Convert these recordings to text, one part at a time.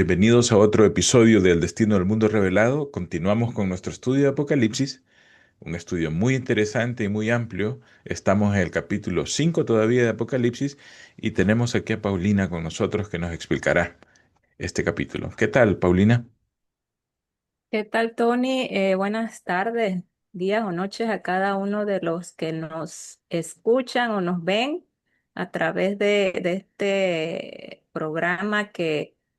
Bienvenidos a otro episodio del Destino del Mundo Revelado. Continuamos con nuestro estudio de Apocalipsis, un estudio muy interesante y muy amplio. Estamos en el capítulo 5 todavía de Apocalipsis y tenemos aquí a Paulina con nosotros que nos explicará este capítulo. ¿Qué tal, Paulina? ¿Qué tal, Tony? Buenas tardes, días o noches a cada uno de los que nos escuchan o nos ven a través de este programa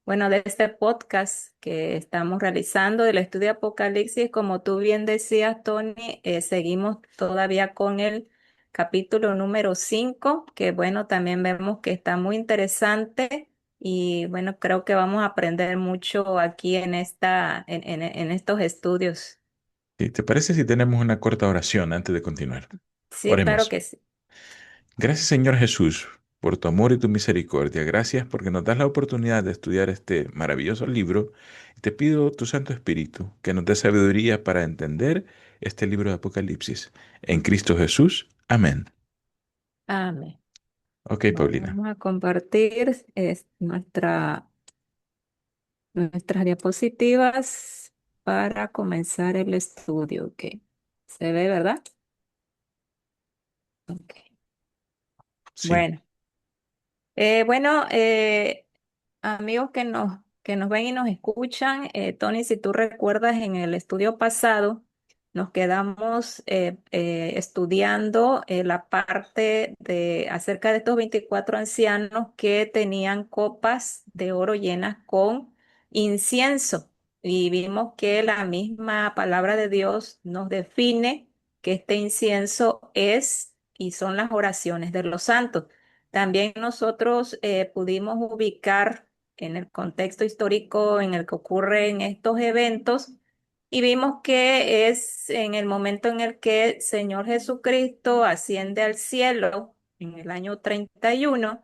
de este podcast que estamos realizando del estudio Apocalipsis. Como tú bien decías, Tony, seguimos todavía con el capítulo número 5, que bueno, también vemos que está muy interesante. Y bueno, creo que vamos a aprender mucho aquí en estos estudios. ¿Te parece si tenemos una corta oración antes de continuar? Sí, claro Oremos. que sí. Gracias, Señor Jesús, por tu amor y tu misericordia. Gracias porque nos das la oportunidad de estudiar este maravilloso libro. Y te pido tu Santo Espíritu que nos dé sabiduría para entender este libro de Apocalipsis. En Cristo Jesús. Amén. Amén. Ok, Bueno, Paulina. vamos a compartir nuestras diapositivas para comenzar el estudio. Ok. ¿Se ve, verdad? Ok. Sí. Bueno. Bueno, amigos que nos ven y nos escuchan, Tony, si tú recuerdas, en el estudio pasado nos quedamos estudiando la parte acerca de estos 24 ancianos que tenían copas de oro llenas con incienso. Y vimos que la misma palabra de Dios nos define que este incienso es y son las oraciones de los santos. También nosotros pudimos ubicar en el contexto histórico en el que ocurren estos eventos y vimos que es en el momento en el que el Señor Jesucristo asciende al cielo en el año 31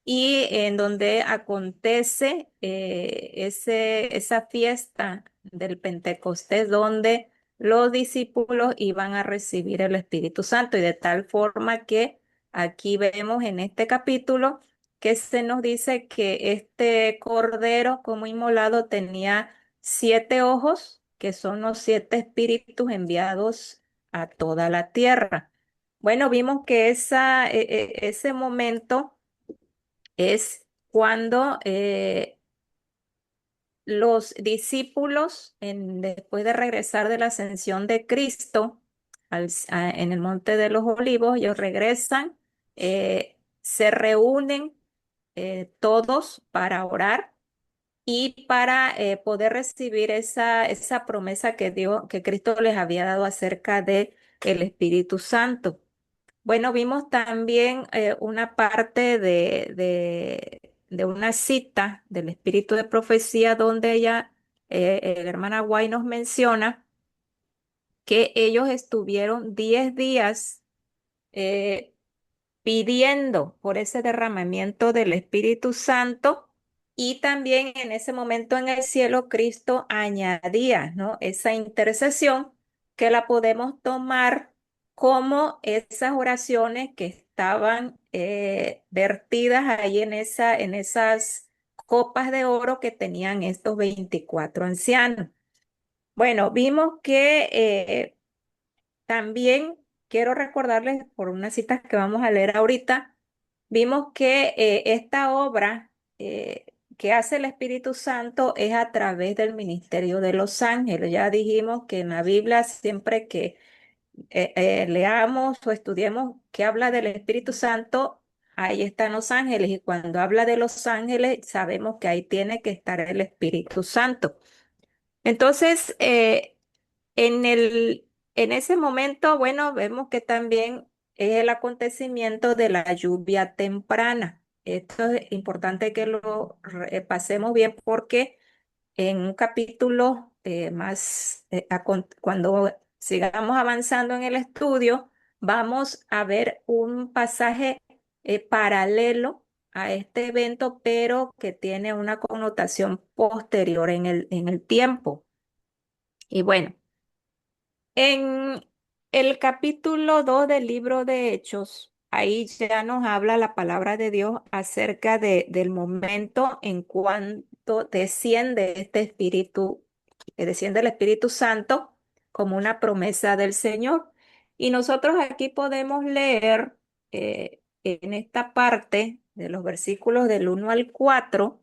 y en donde acontece esa fiesta del Pentecostés donde los discípulos iban a recibir el Espíritu Santo y de tal forma que aquí vemos en este capítulo que se nos dice que este cordero como inmolado tenía 7 ojos, que son los 7 espíritus enviados a toda la tierra. Bueno, vimos que ese momento es cuando los discípulos, después de regresar de la ascensión de Cristo en el Monte de los Olivos, ellos regresan, se reúnen todos para orar y para poder recibir esa promesa que Cristo les había dado acerca de el Espíritu Santo. Bueno, vimos también una parte de una cita del espíritu de profecía donde la hermana Guay nos menciona que ellos estuvieron 10 días eh, pidiendo por ese derramamiento del Espíritu Santo y también en ese momento en el cielo Cristo añadía, ¿no? Esa intercesión que la podemos tomar como esas oraciones que estaban vertidas ahí en esas copas de oro que tenían estos 24 ancianos. Bueno, vimos que también quiero recordarles por unas citas que vamos a leer ahorita, vimos que esta obra que hace el Espíritu Santo es a través del ministerio de los ángeles. Ya dijimos que en la Biblia siempre que leamos o estudiemos que habla del Espíritu Santo, ahí están los ángeles y cuando habla de los ángeles sabemos que ahí tiene que estar el Espíritu Santo. Entonces, en ese momento, bueno, vemos que también es el acontecimiento de la lluvia temprana. Esto es importante que lo pasemos bien porque en un capítulo cuando sigamos avanzando en el estudio, vamos a ver un pasaje paralelo a este evento, pero que tiene una connotación posterior en el tiempo. Y bueno. En el capítulo 2 del libro de Hechos, ahí ya nos habla la palabra de Dios acerca del momento momento desciende este espíritu, desciende el Espíritu Santo como una promesa del Señor. Y nosotros aquí podemos leer en esta parte de los versículos del 1 al 4.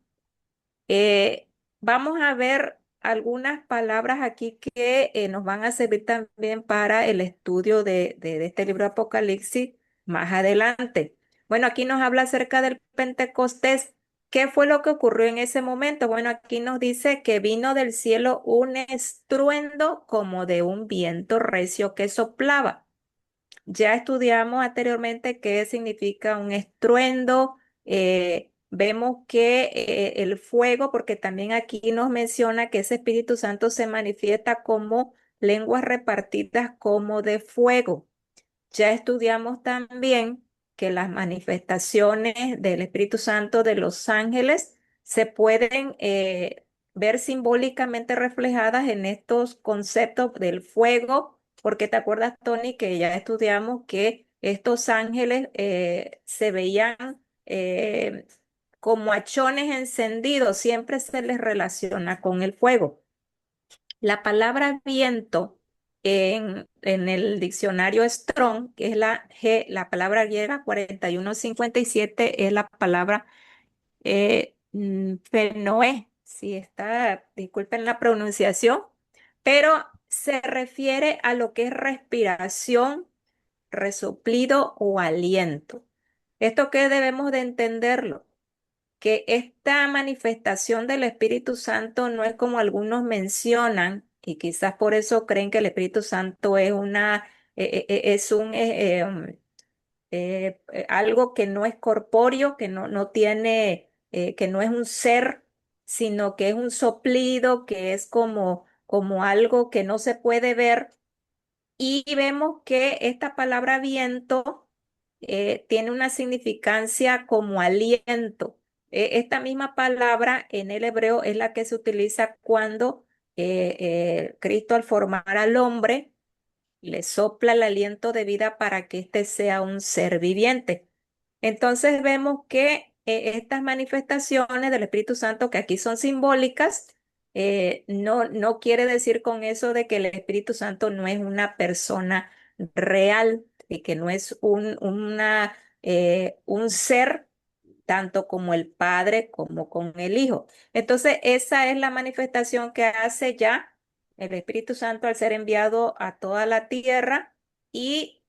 Vamos a ver algunas palabras aquí que nos van a servir también para el estudio de este libro de Apocalipsis más adelante. Bueno, aquí nos habla acerca del Pentecostés. ¿Qué fue lo que ocurrió en ese momento? Bueno, aquí nos dice que vino del cielo un estruendo como de un viento recio que soplaba. Ya estudiamos anteriormente qué significa un estruendo. Vemos que el fuego, porque también aquí nos menciona que ese Espíritu Santo se manifiesta como lenguas repartidas como de fuego. Ya estudiamos también que las manifestaciones del Espíritu Santo de los ángeles se pueden ver simbólicamente reflejadas en estos conceptos del fuego, porque te acuerdas, Tony, que ya estudiamos que estos ángeles se veían eh, como hachones encendidos, siempre se les relaciona con el fuego. La palabra viento en el diccionario Strong, que es la palabra griega 4157, es la palabra penoé, si está, disculpen la pronunciación, pero se refiere a lo que es respiración, resoplido o aliento. ¿Esto qué debemos de entenderlo? Que esta manifestación del Espíritu Santo no es como algunos mencionan, y quizás por eso creen que el Espíritu Santo es es un algo que no es corpóreo, que no tiene, que no es un ser, sino que es un soplido, que es como algo que no se puede ver. Y vemos que esta palabra viento tiene una significancia como aliento. Esta misma palabra en el hebreo es la que se utiliza cuando Cristo, al formar al hombre, le sopla el aliento de vida para que éste sea un ser viviente. Entonces vemos que estas manifestaciones del Espíritu Santo, que aquí son simbólicas, no quiere decir con eso de que el Espíritu Santo no es una persona real y que no es un ser tanto como el Padre como con el Hijo. Entonces, esa es la manifestación que hace ya el Espíritu Santo al ser enviado a toda la tierra, y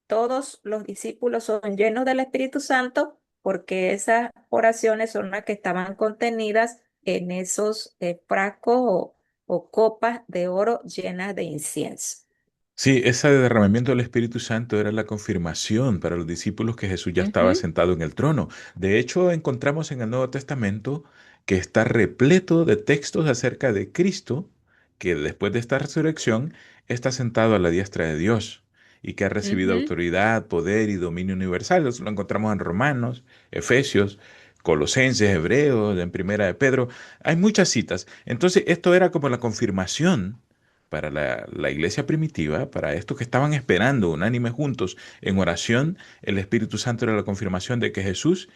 todos los discípulos son llenos del Espíritu Santo porque esas oraciones son las que estaban contenidas en esos frascos o copas de oro llenas de incienso. Sí, ese derramamiento del Espíritu Santo era la confirmación para los discípulos que Jesús ya estaba Ujú, sentado en el trono. De hecho, encontramos en el Nuevo Testamento que está repleto de textos acerca de Cristo, que después de esta resurrección está sentado a la diestra de Dios y que ha recibido ujú. autoridad, poder y dominio universal. Eso lo encontramos en Romanos, Efesios, Colosenses, Hebreos, en Primera de Pedro. Hay muchas citas. Entonces, esto era como la confirmación para la iglesia primitiva, para estos que estaban esperando unánime juntos en oración. El Espíritu Santo era la confirmación de que Jesús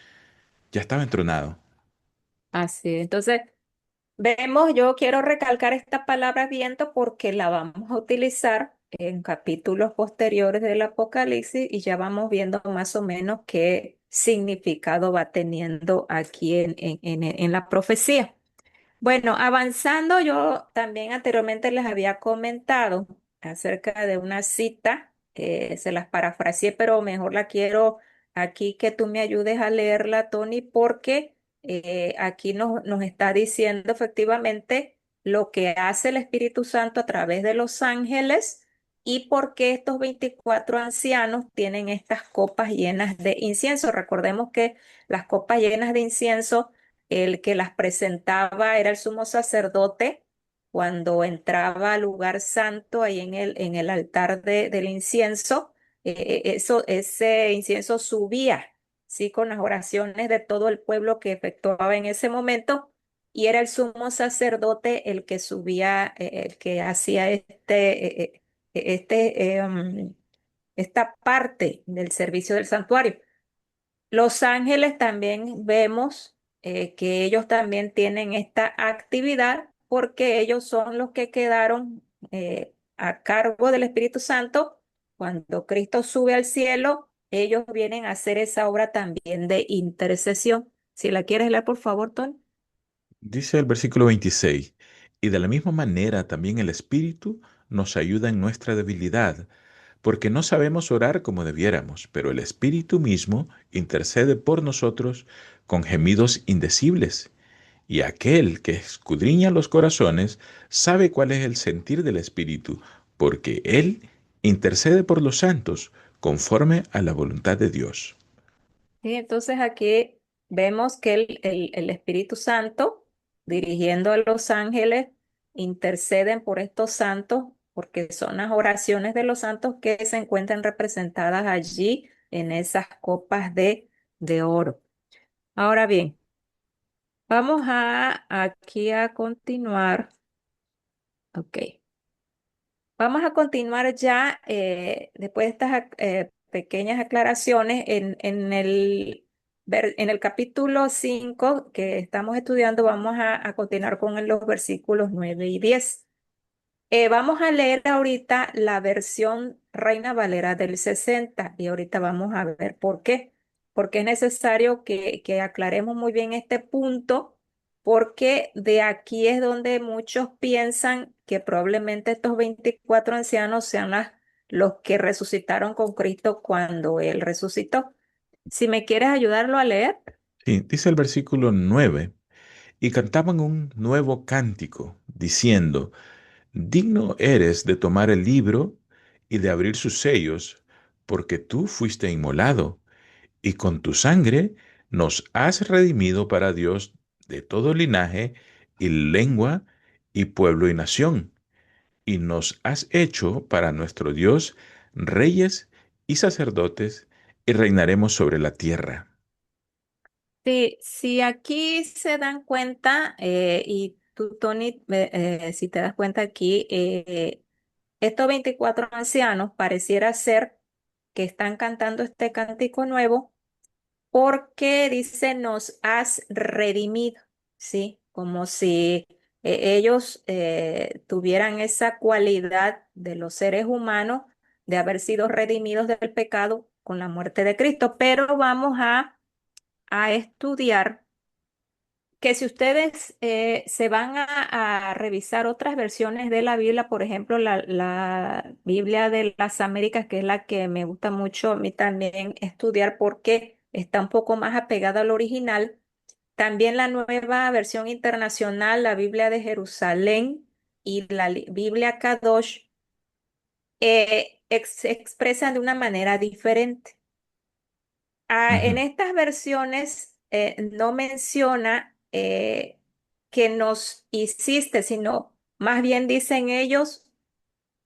ya estaba entronado. Así, entonces vemos, yo quiero recalcar esta palabra viento porque la vamos a utilizar en capítulos posteriores del Apocalipsis y ya vamos viendo más o menos qué significado va teniendo aquí en la profecía. Bueno, avanzando, yo también anteriormente les había comentado acerca de una cita, se las parafraseé, pero mejor la quiero aquí que tú me ayudes a leerla, Tony, porque aquí nos está diciendo efectivamente lo que hace el Espíritu Santo a través de los ángeles y por qué estos 24 ancianos tienen estas copas llenas de incienso. Recordemos que las copas llenas de incienso, el que las presentaba era el sumo sacerdote cuando entraba al lugar santo ahí en el altar del incienso. Ese incienso subía, sí, con las oraciones de todo el pueblo que efectuaba en ese momento, y era el sumo sacerdote el que subía, el que hacía esta parte del servicio del santuario. Los ángeles también vemos que ellos también tienen esta actividad porque ellos son los que quedaron a cargo del Espíritu Santo. Cuando Cristo sube al cielo, ellos vienen a hacer esa obra también de intercesión. Si la quieres leer, por favor, Tony. Dice el versículo 26, y de la misma manera también el Espíritu nos ayuda en nuestra debilidad, porque no sabemos orar como debiéramos, pero el Espíritu mismo intercede por nosotros con gemidos indecibles. Y aquel que escudriña los corazones sabe cuál es el sentir del Espíritu, porque Él intercede por los santos conforme a la voluntad de Dios. Sí, entonces aquí vemos que el Espíritu Santo, dirigiendo a los ángeles, interceden por estos santos, porque son las oraciones de los santos que se encuentran representadas allí en esas copas de oro. Ahora bien, vamos a aquí a continuar. Ok. Vamos a continuar ya después de estas pequeñas aclaraciones en el capítulo 5 que estamos estudiando. Vamos a continuar con los versículos 9 y 10. Vamos a leer ahorita la versión Reina Valera del 60 y ahorita vamos a ver por qué. Porque es necesario que aclaremos muy bien este punto, porque de aquí es donde muchos piensan que probablemente estos 24 ancianos sean los que resucitaron con Cristo cuando Él resucitó. Si me quieres ayudarlo a leer. Sí, dice el versículo 9, y cantaban un nuevo cántico, diciendo, digno eres de tomar el libro y de abrir sus sellos, porque tú fuiste inmolado, y con tu sangre nos has redimido para Dios de todo linaje y lengua y pueblo y nación, y nos has hecho para nuestro Dios reyes y sacerdotes, y reinaremos sobre la tierra. Sí, si aquí se dan cuenta, y tú, Tony, si te das cuenta aquí, estos 24 ancianos pareciera ser que están cantando este cántico nuevo porque dice, nos has redimido, ¿sí? Como si ellos tuvieran esa cualidad de los seres humanos de haber sido redimidos del pecado con la muerte de Cristo. Pero vamos a estudiar que si ustedes se van a revisar otras versiones de la Biblia, por ejemplo, la Biblia de las Américas, que es la que me gusta mucho a mí también estudiar porque está un poco más apegada al original. También la nueva versión internacional, la Biblia de Jerusalén y la Biblia Kadosh, se expresan de una manera diferente. En Ujú. estas versiones no menciona que nos hiciste, sino más bien dicen ellos,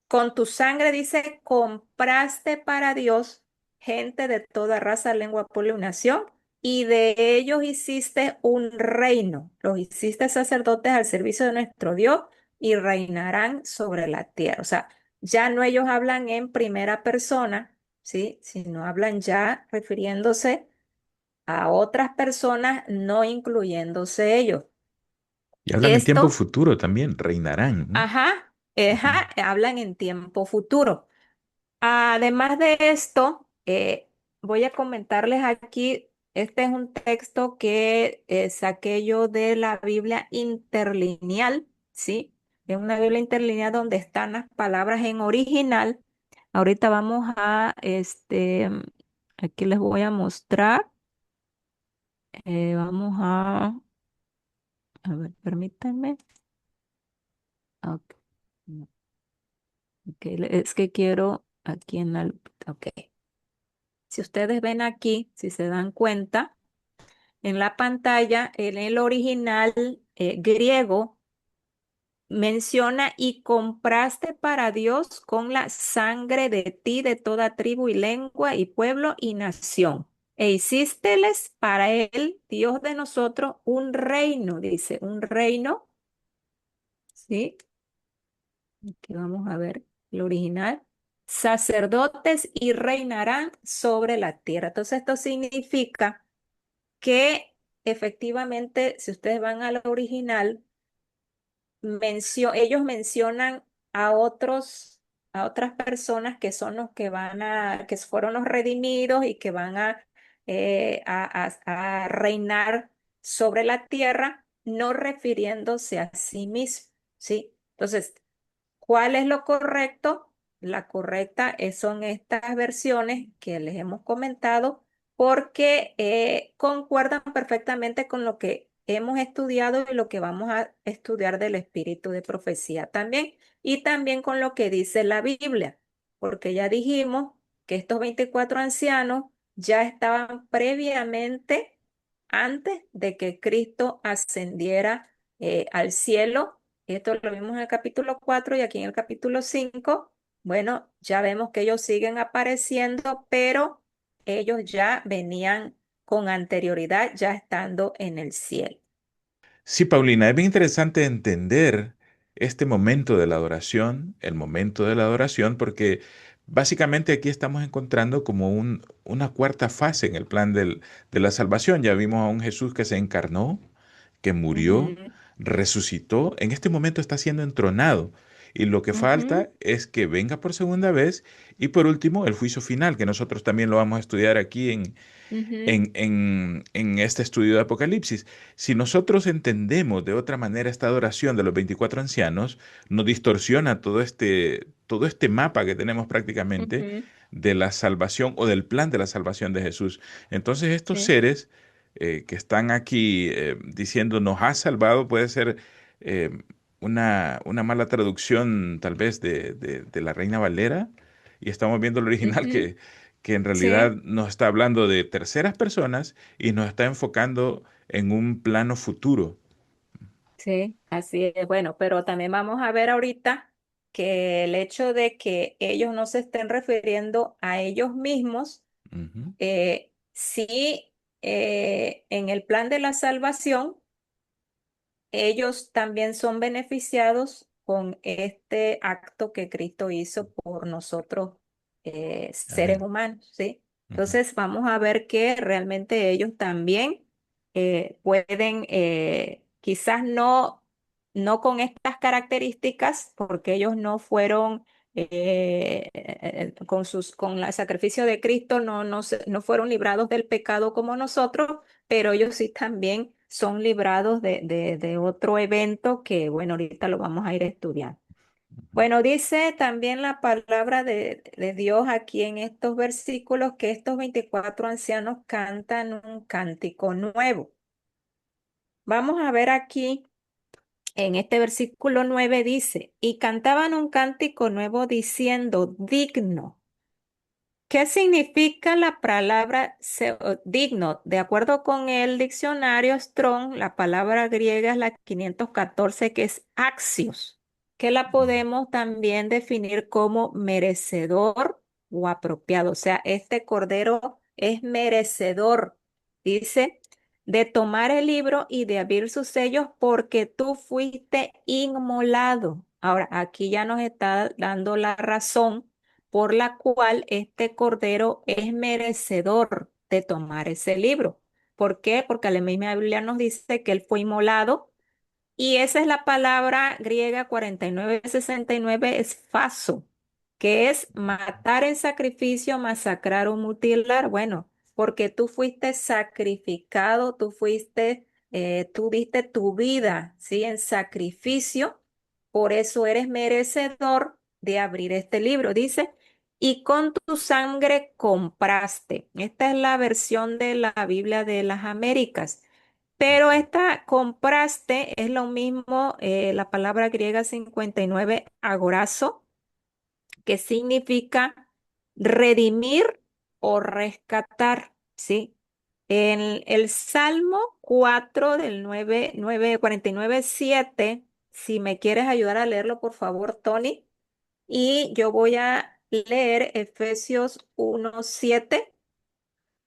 con tu sangre, dice, compraste para Dios gente de toda raza, lengua, pueblo y nación, y de ellos hiciste un reino, los hiciste sacerdotes al servicio de nuestro Dios y reinarán sobre la tierra. O sea, ya no ellos hablan en primera persona, ¿sí? Sino hablan ya refiriéndose a otras personas, no incluyéndose ellos. Y hablan en tiempo Esto, futuro también, reinarán. Ujú. hablan en tiempo futuro. Además de esto, voy a comentarles aquí, este es un texto que saqué yo de la Biblia interlineal, ¿sí? Es una Biblia interlineal donde están las palabras en original. Ahorita vamos aquí les voy a mostrar, vamos a ver, permítanme. Ok, no, ok, es que quiero aquí en la, ok. Si ustedes ven aquí, si se dan cuenta, en la pantalla, en el original griego, menciona y compraste para Dios con la sangre de ti de toda tribu y lengua y pueblo y nación. E hicísteles para él, Dios de nosotros, un reino, dice, un reino, ¿sí? Aquí vamos a ver el original. Sacerdotes y reinarán sobre la tierra. Entonces esto significa que efectivamente, si ustedes van al original, ellos mencionan a a otras personas que son los que que fueron los redimidos y que van a reinar sobre la tierra, no refiriéndose a sí mismos, ¿sí? Entonces, ¿cuál es lo correcto? La correcta son estas versiones que les hemos comentado porque concuerdan perfectamente con lo que hemos estudiado y lo que vamos a estudiar del espíritu de profecía también, y también con lo que dice la Biblia, porque ya dijimos que estos 24 ancianos ya estaban previamente antes de que Cristo ascendiera al cielo. Esto lo vimos en el capítulo 4 y aquí en el capítulo 5. Bueno, ya vemos que ellos siguen apareciendo, pero ellos ya venían con anterioridad, ya estando en el cielo. Sí, Paulina, es bien interesante entender este momento de la adoración, el momento de la adoración, porque básicamente aquí estamos encontrando como una cuarta fase en el plan de la salvación. Ya vimos a un Jesús que se encarnó, que murió, Ujú, resucitó, en este momento está siendo entronado. Y lo que ujú, falta es que venga por segunda vez y por último el juicio final, que nosotros también lo vamos a estudiar aquí ujú, en este estudio de Apocalipsis. Si nosotros entendemos de otra manera esta adoración de los 24 ancianos, nos distorsiona todo este mapa que tenemos prácticamente ujú, de la salvación o del plan de la salvación de Jesús. Entonces estos sí, seres que están aquí diciendo nos ha salvado puede ser eh, una mala traducción tal vez de la Reina Valera y estamos viendo el original ujú, que en realidad sí, nos está hablando de terceras personas y nos está enfocando en un plano futuro. sí, así es. Bueno, pero también vamos a ver ahorita que el hecho de que ellos no se estén refiriendo a ellos mismos, Ujú, sí, en el plan de la salvación, ellos también son beneficiados con este acto que Cristo hizo por nosotros, seres amén. humanos, ¿sí? Ujú, Entonces vamos a ver que realmente ellos también pueden, quizás no con estas características, porque ellos no fueron con el sacrificio de Cristo, no fueron librados del pecado como nosotros, pero ellos sí también son librados de otro evento que, bueno, ahorita lo vamos a ir estudiando. ujú. Bueno, dice también la palabra de Dios aquí en estos versículos que estos 24 ancianos cantan un cántico nuevo. Vamos a ver aquí, en este versículo 9 dice, y cantaban un cántico nuevo diciendo, digno. ¿Qué significa la palabra digno? De acuerdo con el diccionario Strong, la palabra griega es la 514, que es axios, que la podemos también definir como merecedor o apropiado. O sea, este cordero es merecedor, dice, de tomar el libro y de abrir sus sellos porque tú fuiste inmolado. Ahora, aquí ya nos está dando la razón por la cual este cordero es merecedor de tomar ese libro. ¿Por qué? Porque la misma Biblia nos dice que él fue inmolado y esa es la palabra griega 4969, es faso, que es matar en sacrificio, masacrar o mutilar. Bueno, porque tú fuiste sacrificado, tú diste tu vida, ¿sí? En sacrificio, por eso eres merecedor de abrir este libro. Dice, y con tu sangre compraste. Esta es la versión de la Biblia de las Américas. Pero esta compraste es lo mismo, la palabra griega 59 agorazo, que significa redimir o rescatar, ¿sí? En el Salmo 4 del 49:7, si me quieres ayudar a leerlo, por favor, Tony, y yo voy a leer Efesios 1:7.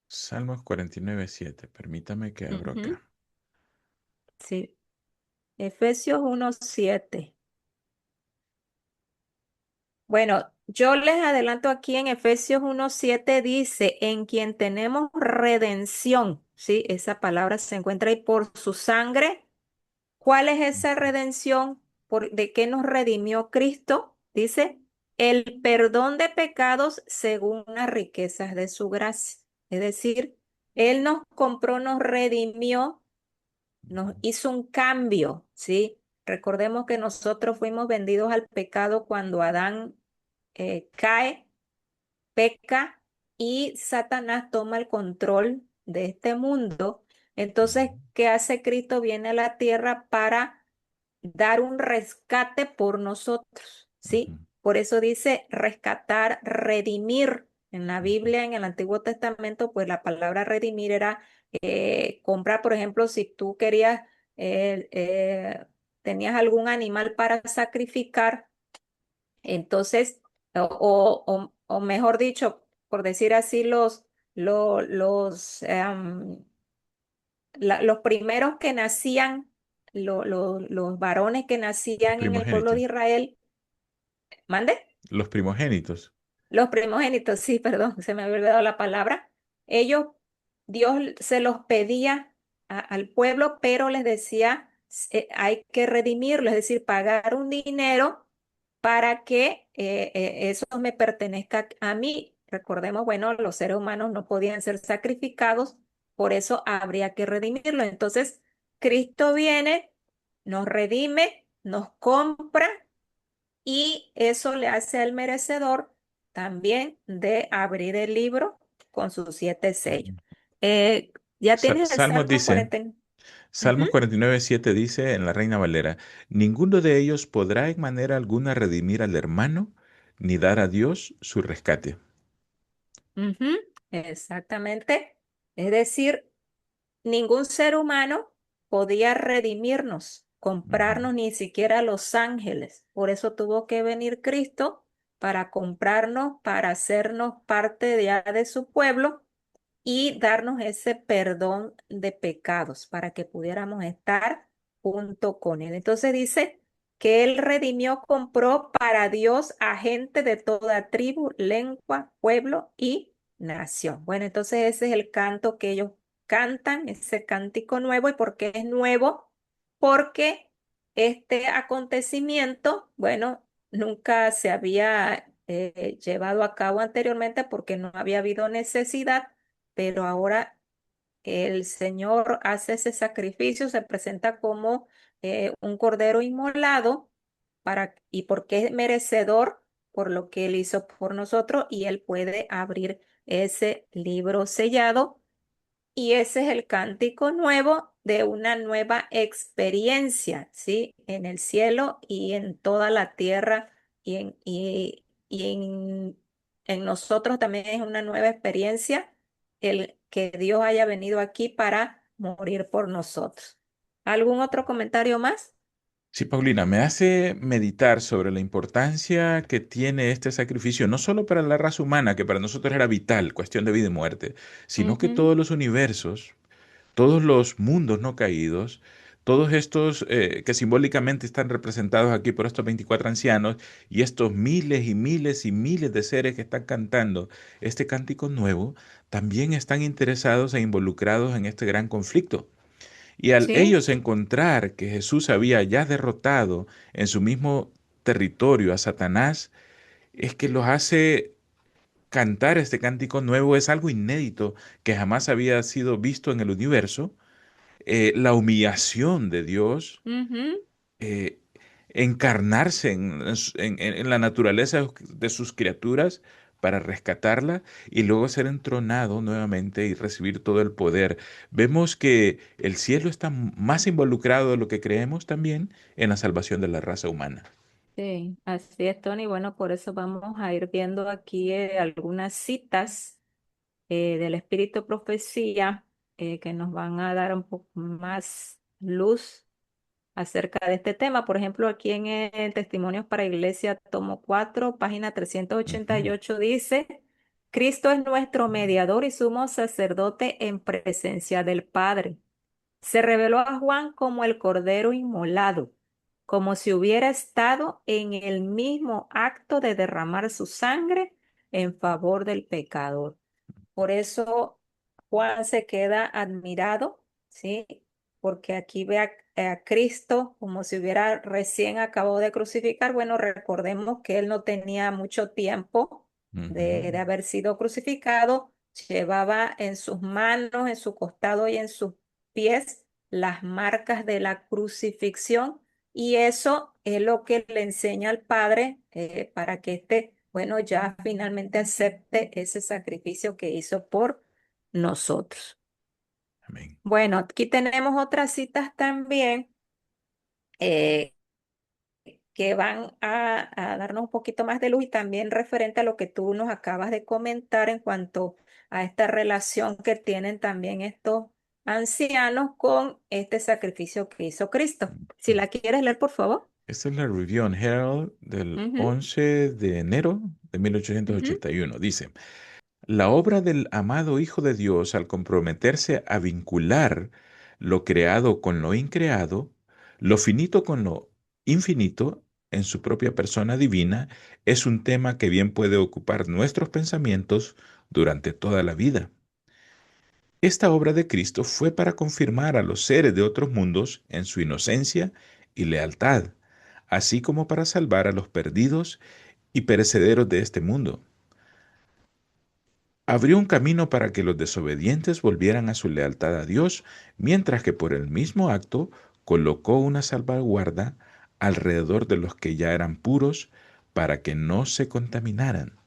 Salmos 49:7. Permítame que abro Ujú, acá. sí, Efesios 1:7. Bueno, yo les adelanto aquí en Efesios 1:7 dice, en quien tenemos redención. ¿sí? Esa palabra se encuentra ahí por su sangre. ¿Cuál es esa redención? ¿De qué nos redimió Cristo? Dice, el perdón de pecados según las riquezas de su gracia. Es decir, Él nos compró, nos redimió, nos hizo un cambio, ¿sí? Recordemos que nosotros fuimos vendidos al pecado cuando Adán cae, peca y Satanás toma el control de este mundo. Entonces, ¿qué hace Cristo? Viene a la tierra para dar un rescate por nosotros, ¿sí? Por eso dice rescatar, redimir. En la Biblia, en el Antiguo Testamento, pues la palabra redimir era comprar, por ejemplo, si tú querías, eh, eh, tenías algún animal para sacrificar, entonces, o mejor dicho, por decir así, los primeros que nacían, los varones que Los nacían en el pueblo de primogénitos. Israel, ¿mande? Los primogénitos. Los primogénitos, sí, perdón, se me había olvidado la palabra. Ellos, Dios se los pedía al pueblo, pero les decía, hay que redimirlo, es decir, pagar un dinero para que eso me pertenezca a mí. Recordemos, bueno, los seres humanos no podían ser sacrificados, por eso habría que redimirlo. Entonces, Cristo viene, nos redime, nos compra y eso le hace al merecedor también de abrir el libro con sus siete sellos. Eh, ya tienes el Salmos Salmo dice, 40. Ujú, Salmos 49:7 dice en la Reina Valera, ninguno de ellos podrá en manera alguna redimir al hermano, ni dar a Dios su rescate. ujú, exactamente. Es decir, ningún ser humano podía redimirnos, Ujú. comprarnos, ni siquiera los ángeles. Por eso tuvo que venir Cristo para comprarnos, para hacernos parte ya de su pueblo y darnos ese perdón de pecados para que pudiéramos estar junto con Él. Entonces dice que Él redimió, compró para Dios a gente de toda tribu, lengua, pueblo y nación. Bueno, entonces ese es el canto que ellos cantan, ese cántico nuevo. ¿Y por qué es nuevo? Porque este acontecimiento, bueno, nunca se había llevado a cabo anteriormente porque no había habido necesidad, pero ahora el Señor hace ese sacrificio, se presenta como un cordero inmolado y porque es merecedor por lo que Él hizo por nosotros y Él puede abrir ese libro sellado y ese es el cántico nuevo de una nueva experiencia, ¿sí? En el cielo y en toda la tierra y en nosotros también es una nueva experiencia el que Dios haya venido aquí para morir por nosotros. ¿Algún otro comentario más? Sí, Paulina, me hace meditar sobre la importancia que tiene este sacrificio, no solo para la raza humana, que para nosotros era vital, cuestión de vida y muerte, sino que Ujú, todos los universos, todos los mundos no caídos, todos estos que simbólicamente están representados aquí por estos 24 ancianos y estos miles y miles y miles de seres que están cantando este cántico nuevo, también están interesados e involucrados en este gran conflicto. Y al sí, ellos encontrar que Jesús había ya derrotado en su mismo territorio a Satanás, es que los hace cantar este cántico nuevo. Es algo inédito que jamás había sido visto en el universo. La humillación de Dios, ujú, eh, encarnarse en la naturaleza de sus criaturas para rescatarla y luego ser entronado nuevamente y recibir todo el poder. Vemos que el cielo está más involucrado de lo que creemos también en la salvación de la raza humana. sí, así es, Tony. Bueno, por eso vamos a ir viendo aquí algunas citas del Espíritu de Profecía que nos van a dar un poco más luz acerca de este tema. Por ejemplo, aquí en el Testimonios para Iglesia, tomo 4, página 388 dice, Cristo es nuestro mediador y sumo sacerdote en presencia del Padre. Se reveló a Juan como el Cordero inmolado, como si hubiera estado en el mismo acto de derramar su sangre en favor del pecador. Por eso Juan se queda admirado, ¿sí? Porque aquí ve a Cristo como si hubiera recién acabado de crucificar. Bueno, recordemos que él no tenía mucho tiempo Ujú. de haber sido crucificado. Llevaba en sus manos, en su costado y en sus pies las marcas de la crucifixión. Y eso es lo que le enseña al Padre para que éste, bueno, ya finalmente acepte ese sacrificio que hizo por nosotros. Amén. Bueno, aquí tenemos otras citas también eh, que van a darnos un poquito más de luz y también referente a lo que tú nos acabas de comentar en cuanto a esta relación que tienen también estos ancianos con este sacrificio que hizo Cristo. Si la quieres leer, por favor. Esta es la Review and Herald del Ujú, 11 de enero de ujú. 1881. Dice, la obra del amado Hijo de Dios al comprometerse a vincular lo creado con lo increado, lo finito con lo infinito, en su propia persona divina, es un tema que bien puede ocupar nuestros pensamientos durante toda la vida. Esta obra de Cristo fue para confirmar a los seres de otros mundos en su inocencia y lealtad, así como para salvar a los perdidos y perecederos de este mundo. Abrió un camino para que los desobedientes volvieran a su lealtad a Dios, mientras que por el mismo acto colocó una salvaguarda alrededor de los que ya eran puros para que no se contaminaran.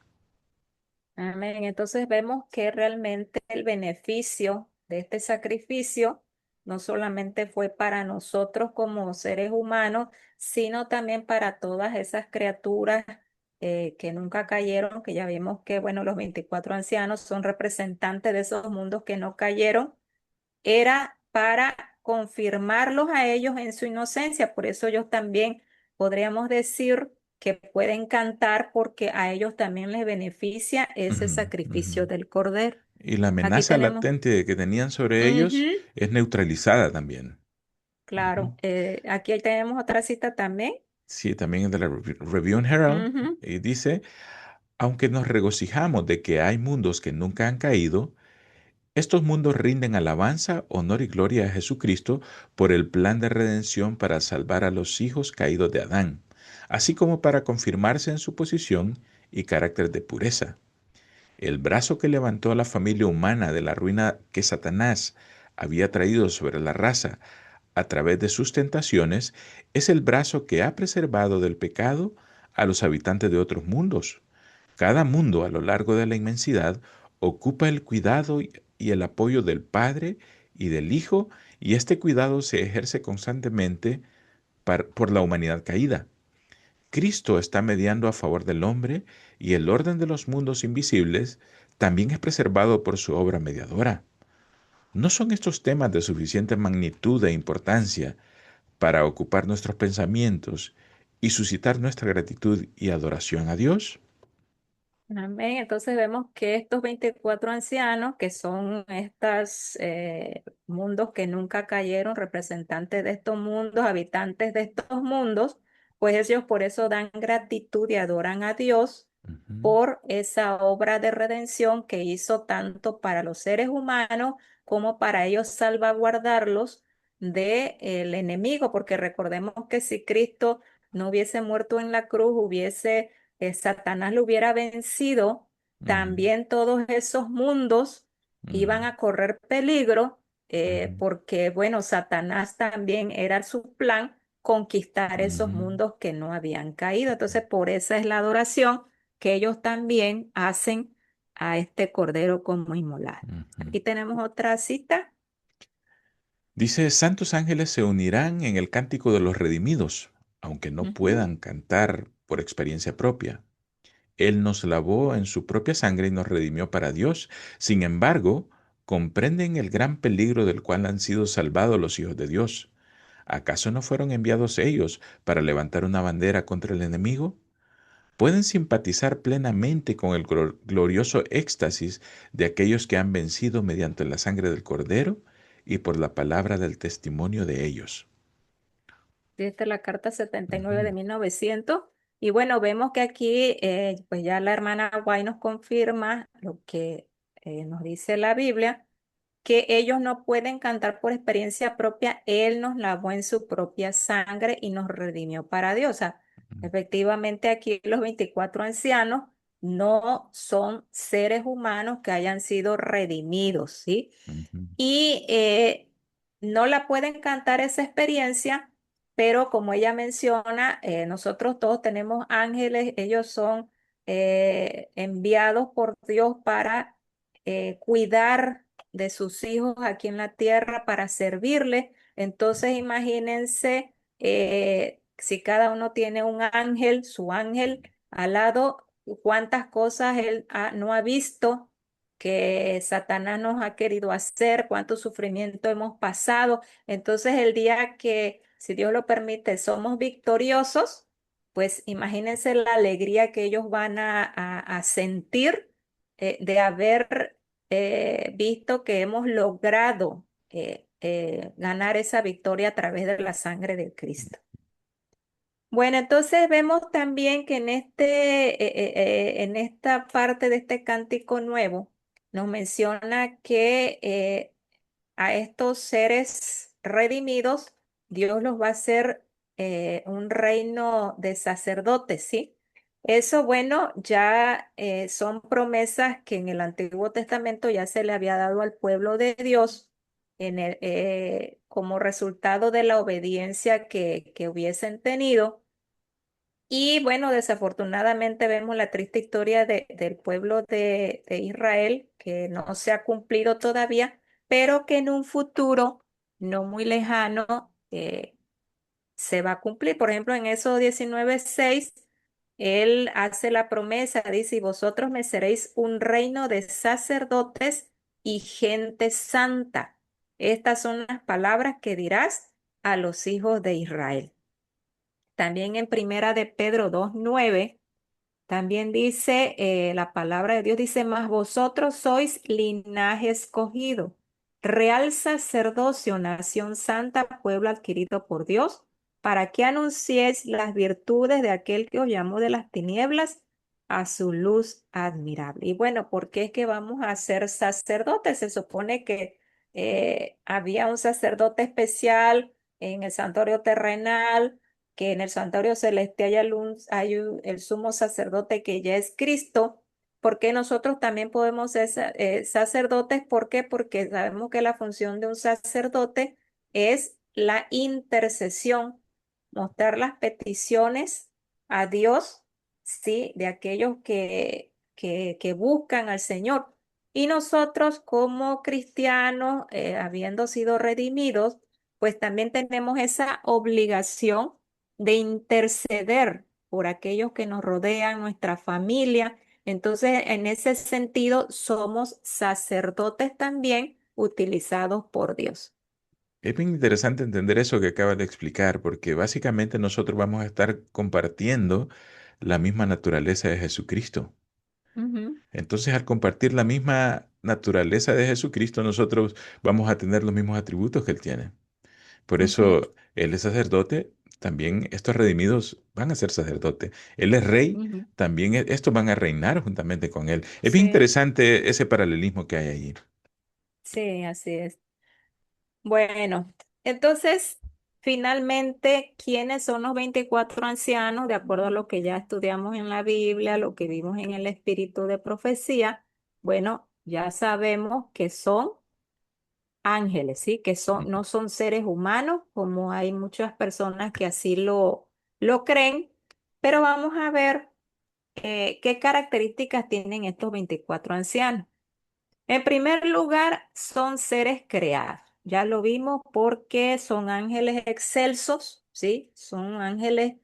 Amén. Entonces vemos que realmente el beneficio de este sacrificio no solamente fue para nosotros como seres humanos, sino también para todas esas criaturas que nunca cayeron, que ya vimos que, bueno, los 24 ancianos son representantes de esos mundos que no cayeron, era para confirmarlos a ellos en su inocencia. Por eso ellos también podríamos decir que pueden cantar porque a ellos también les beneficia ese Ujú, sacrificio ujú. del cordero. Y la Aquí amenaza tenemos, latente que tenían sobre ellos ujú, es neutralizada también. Ujú. claro, aquí tenemos otra cita también. Sí, también es de la Review and Herald. Ujú. Y dice, aunque nos regocijamos de que hay mundos que nunca han caído, estos mundos rinden alabanza, honor y gloria a Jesucristo por el plan de redención para salvar a los hijos caídos de Adán, así como para confirmarse en su posición y carácter de pureza. El brazo que levantó a la familia humana de la ruina que Satanás había traído sobre la raza a través de sus tentaciones es el brazo que ha preservado del pecado a los habitantes de otros mundos. Cada mundo a lo largo de la inmensidad ocupa el cuidado y el apoyo del Padre y del Hijo, y este cuidado se ejerce constantemente por la humanidad caída. Cristo está mediando a favor del hombre y el orden de los mundos invisibles también es preservado por su obra mediadora. ¿No son estos temas de suficiente magnitud e importancia para ocupar nuestros pensamientos y suscitar nuestra gratitud y adoración a Dios? Amén. Entonces vemos que estos 24 ancianos, que son estos mundos que nunca cayeron, representantes de estos mundos, habitantes de estos mundos, pues ellos por eso dan gratitud y adoran a Dios Ujú, por esa obra de redención que hizo tanto para los seres humanos como para ellos salvaguardarlos del enemigo, porque recordemos que si Cristo no hubiese muerto en la cruz, hubiese Satanás lo hubiera vencido, ujú, también todos esos mundos iban ujú, a correr peligro, ujú, porque, bueno, Satanás también era su plan conquistar esos ujú, mundos que no habían caído. Entonces, por esa es la adoración que ellos también hacen a este cordero como inmolado. ujú. Aquí tenemos otra cita. Dice, santos ángeles se unirán en el cántico de los redimidos, aunque no Ujú. puedan cantar por experiencia propia. Él nos lavó en su propia sangre y nos redimió para Dios. Sin embargo, comprenden el gran peligro del cual han sido salvados los hijos de Dios. ¿Acaso no fueron enviados ellos para levantar una bandera contra el enemigo? ¿Pueden simpatizar plenamente con el glorioso éxtasis de aquellos que han vencido mediante la sangre del Cordero y por la palabra del testimonio de ellos? Esta es la carta 79 Ujú, de 1900. Y bueno, vemos que aquí, pues ya la hermana White nos confirma lo que nos dice la Biblia, que ellos no pueden cantar por experiencia propia, Él nos lavó en su propia sangre y nos redimió para Dios. O sea, efectivamente aquí los 24 ancianos no son seres humanos que hayan sido redimidos, ¿sí? Ujú, Y no la pueden cantar esa experiencia, pero como ella menciona, nosotros todos tenemos ángeles, ellos son enviados por Dios para cuidar de sus hijos aquí en la tierra, para servirles. Entonces imagínense si cada uno tiene un ángel, su ángel al lado, cuántas cosas él no ha visto que Satanás nos ha querido hacer, cuánto sufrimiento hemos pasado. Entonces, el día que, si Dios lo permite, somos victoriosos, pues imagínense la alegría que ellos van a sentir de haber visto que hemos logrado ganar esa victoria a través de la sangre de Cristo. Bueno, entonces vemos también que en esta parte de este cántico nuevo nos menciona que a estos seres redimidos Dios los va a hacer un reino de sacerdotes, ¿sí? Eso, bueno, ya son promesas que en el Antiguo Testamento ya se le había dado al pueblo de Dios como resultado de la obediencia que hubiesen tenido. Y bueno, desafortunadamente vemos la triste historia del pueblo de Israel, que no se ha cumplido todavía, pero que en un futuro no muy lejano se va a cumplir. Por ejemplo, en Éxodo 19:6, él hace la promesa, dice, y vosotros me seréis un reino de sacerdotes y gente santa. Estas son las palabras que dirás a los hijos de Israel. También en Primera de Pedro 2:9 también dice, la palabra de Dios dice, mas vosotros sois linaje escogido, real sacerdocio, nación santa, pueblo adquirido por Dios, para que anunciéis las virtudes de aquel que os llamó de las tinieblas a su luz admirable. Y bueno, ¿por qué es que vamos a ser sacerdotes? Se supone que había un sacerdote especial en el santuario terrenal, que en el santuario celestial el sumo sacerdote que ya es Cristo. ¿Por qué nosotros también podemos ser sacerdotes? ¿Por qué? Porque sabemos que la función de un sacerdote es la intercesión, mostrar las peticiones a Dios, ¿sí? De aquellos que buscan al Señor. Y nosotros como cristianos, habiendo sido redimidos, pues también tenemos esa obligación de interceder por aquellos que nos rodean, nuestra familia. Entonces, en ese sentido, somos sacerdotes también utilizados por Dios. Es bien interesante entender eso que acabas de explicar, porque básicamente nosotros vamos a estar compartiendo la misma naturaleza de Jesucristo. Ujú, Entonces, al compartir la misma naturaleza de Jesucristo, nosotros vamos a tener los mismos atributos que Él tiene. Por ujú, eso Él es sacerdote, también estos redimidos van a ser sacerdote. Él es rey, ujú. también estos van a reinar juntamente con Él. Es bien Sí, interesante ese paralelismo que hay allí. sí, así es. Bueno, entonces, finalmente, ¿quiénes son los 24 ancianos? De acuerdo a lo que ya estudiamos en la Biblia, lo que vimos en el espíritu de profecía, bueno, ya sabemos que son ángeles, ¿sí? Que no son seres humanos, como hay muchas personas que así lo creen, pero vamos a ver qué características tienen estos 24 ancianos. En primer lugar, son seres creados. Ya lo vimos porque son ángeles excelsos, ¿sí? Son ángeles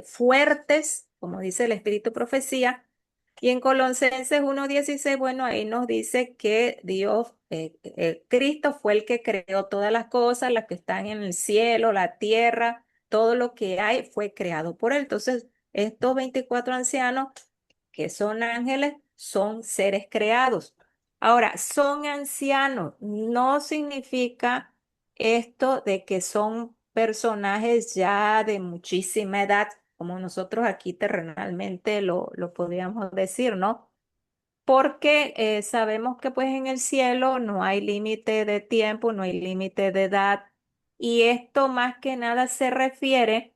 fuertes, como dice el Espíritu Profecía. Y en Colosenses 1:16, bueno, ahí nos dice que Dios, Cristo fue el que creó todas las cosas, las que están en el cielo, la tierra, todo lo que hay fue creado por él. Entonces, estos 24 ancianos que son ángeles, son seres creados. Ahora, son ancianos, no significa esto de que son personajes ya de muchísima edad, como nosotros aquí terrenalmente lo podríamos decir, ¿no? porque sabemos que pues en el cielo no hay límite de tiempo, no hay límite de edad, y esto más que nada se refiere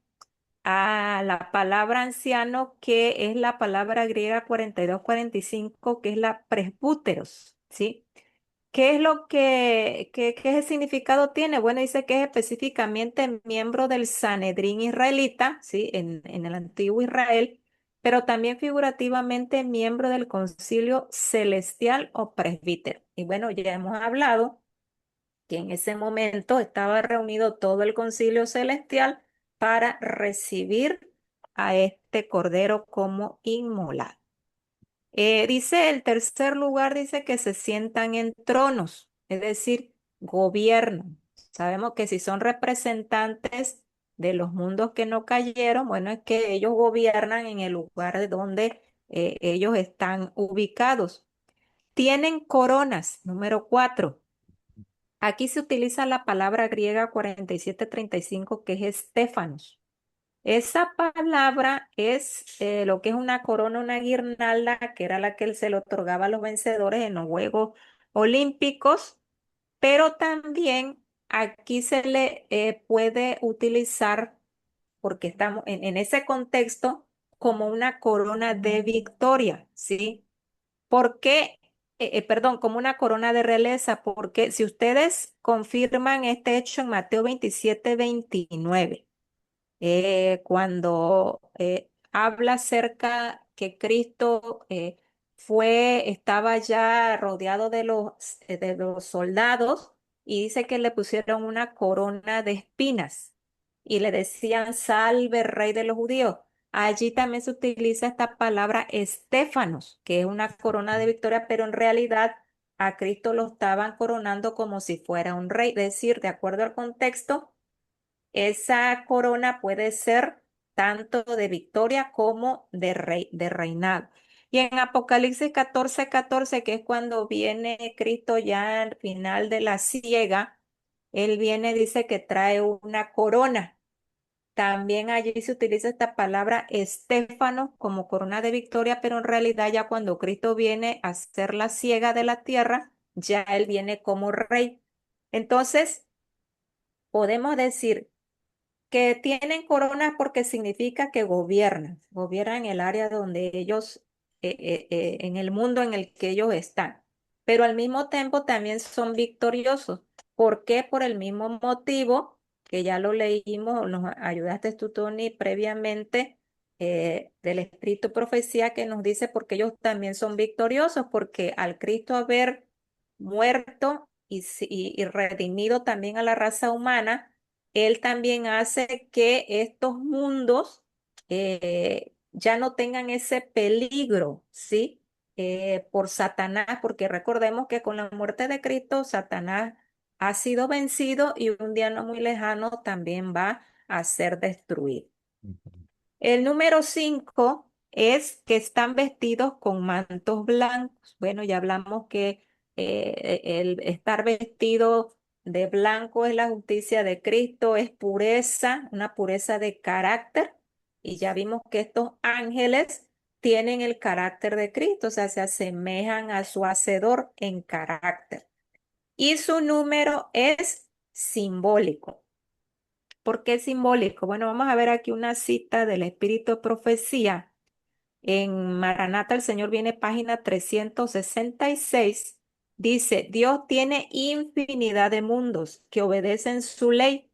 a la palabra anciano, que es la palabra griega 42-45, que es la presbúteros, ¿sí? ¿Qué es lo qué significado tiene? Bueno, dice que es específicamente miembro del Sanedrín israelita, ¿sí? En el antiguo Israel, pero también figurativamente miembro del concilio celestial o presbítero. Y bueno, ya hemos hablado que en ese momento estaba reunido todo el concilio celestial para recibir a este cordero como inmolado. Dice el tercer lugar, dice que se sientan en tronos, es decir, gobiernan. Sabemos que si son representantes de los mundos que no cayeron, bueno, es que ellos gobiernan en el lugar de donde ellos están ubicados. Tienen coronas, número 4. Aquí se utiliza la palabra griega 47-35, que es estéfanos. Esa palabra es lo que es una corona, una guirnalda, que era la que se le otorgaba a los vencedores en los Juegos Olímpicos, pero también aquí se le puede utilizar, porque estamos en ese contexto, como una corona de victoria, ¿sí? ¿Por qué? Perdón, como una corona de realeza, porque si ustedes confirman este hecho en Mateo 27-29, cuando habla acerca que Cristo estaba ya rodeado de los soldados, y dice que le pusieron una corona de espinas y le decían, salve, rey de los judíos. Allí también se utiliza esta palabra estéfanos, que es una corona de victoria, pero en realidad a Cristo lo estaban coronando como si fuera un rey. Es decir, de acuerdo al contexto, esa corona puede ser tanto de victoria como de rey, de reinado. Y en Apocalipsis 14-14, que es cuando viene Cristo ya al final de la siega, él viene, dice que trae una corona. También allí se utiliza esta palabra estéfano como corona de victoria, pero en realidad ya cuando Cristo viene a ser la siega de la tierra, ya él viene como rey. Entonces, podemos decir que tienen coronas porque significa que gobiernan el área donde ellos, en el mundo en el que ellos están, pero al mismo tiempo también son victoriosos. ¿Por qué? Por el mismo motivo que ya lo leímos, nos ayudaste tú, Tony, previamente, del espíritu de profecía, que nos dice porque ellos también son victoriosos, porque al Cristo haber muerto y redimido también a la raza humana, él también hace que estos mundos ya no tengan ese peligro, ¿sí? Por Satanás, porque recordemos que con la muerte de Cristo, Satanás ha sido vencido y un día no muy lejano también va a ser destruido. El número 5 es que están vestidos con mantos blancos. Bueno, ya hablamos que el estar vestido de blanco es la justicia de Cristo, es pureza, una pureza de carácter. Y ya vimos que estos ángeles tienen el carácter de Cristo, o sea, se asemejan a su hacedor en carácter. Y su número es simbólico. ¿Por qué simbólico? Bueno, vamos a ver aquí una cita del Espíritu de Profecía. En Maranata, el Señor viene, página 366. Dice, Dios tiene infinidad de mundos que obedecen su ley.